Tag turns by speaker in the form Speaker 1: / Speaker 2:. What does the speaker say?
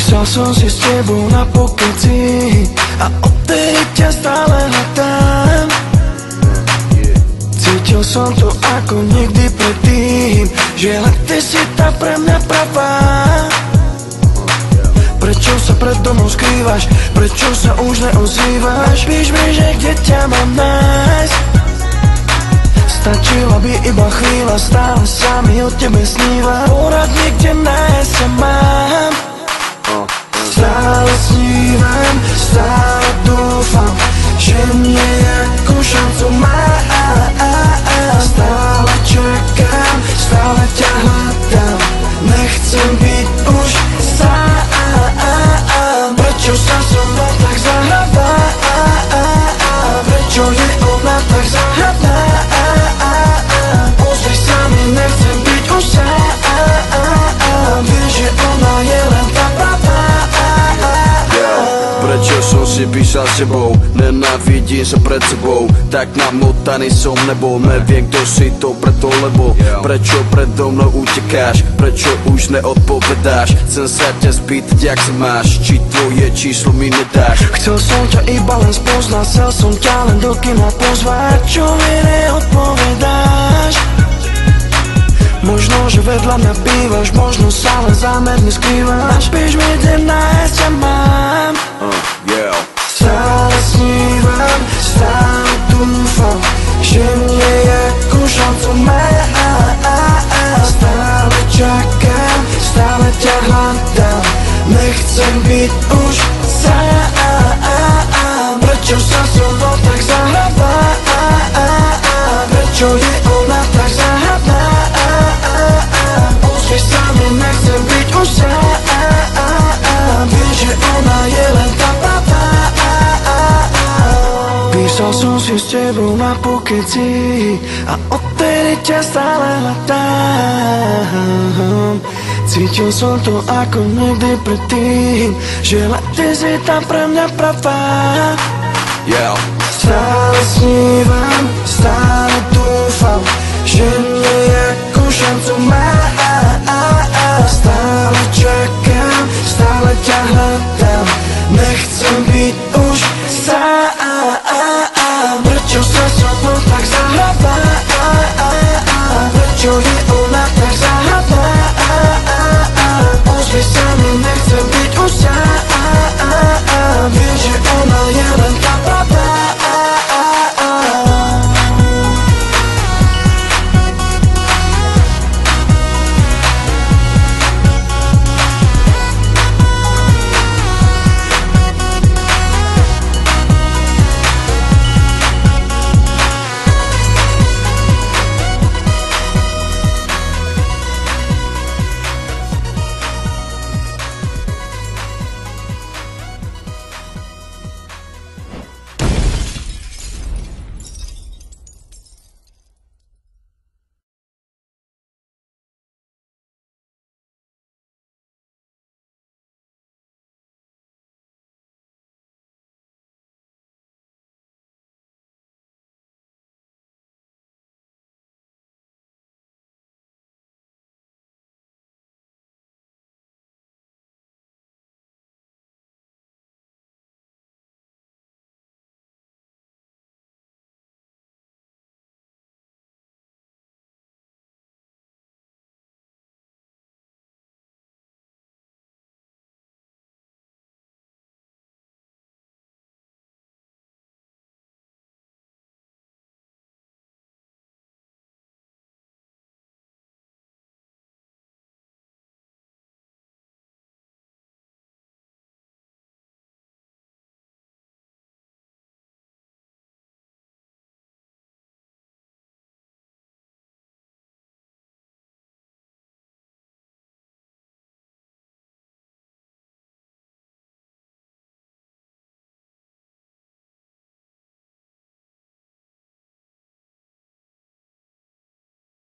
Speaker 1: Písal som si s tebou na pokeci a odtedy ťa stále hľadám. Cítil som to ako nikdy predtým, že len ty si tá pre mňa pravá. Prečo sa pred domom skrývaš? Prečo sa už neozývaš? Píš mi, že kde ťa mám nájsť? Stačila by iba chvíľa, stále sa mi o tebe sníva. Poradne, kde nájsť sa mám. Stále snívam, stále dúfam, že nejakú šancu mám. Stále čakám, stále ťa hľadám, nechcem byť už sám. Prečo sa so mnou tak zahráva? Prečo je ona tak záhadná? Ozri sa mi, nechcem byť už sám. Vieš, že ona je len tá pravá.
Speaker 2: Prečo som si písal s tebou? Nenávidím sa pred sebou, tak namotaný som nebol. Neviem, kto si to preto, lebo prečo predo mnou utekáš? Prečo už neodpovedáš? Chcem sa ťa spýtať, jak sa máš, či tvoje číslo mi nedáš.
Speaker 1: Chcel som ťa iba len spoznať, chcel som ťa len do kina pozvať. Čo mi neodpovedáš? Možno, že vedľa mňa bývaš, možno sa len zámerne skrývaš. Napíš mi, kde nájsť ťa mám.
Speaker 2: Stále
Speaker 1: snívam, stále dúfam, že nejakú šancu mám. Stále čakám, stále ťa hľadám, nechcem byť už sám. Prečo sa so mnou tak zahráva? Prečo je ona tak záhadná? Ozri sa mi, nechcem byť už sám. Vieš, že ona je len tá pravá. Písal som si s tebou na pokeci a odtedy ťa stále hľadám. Cítil som to ako nikdy predtým, že len ty si tam pre mňa pravá. Stále snívam, stále dúfam, že nejak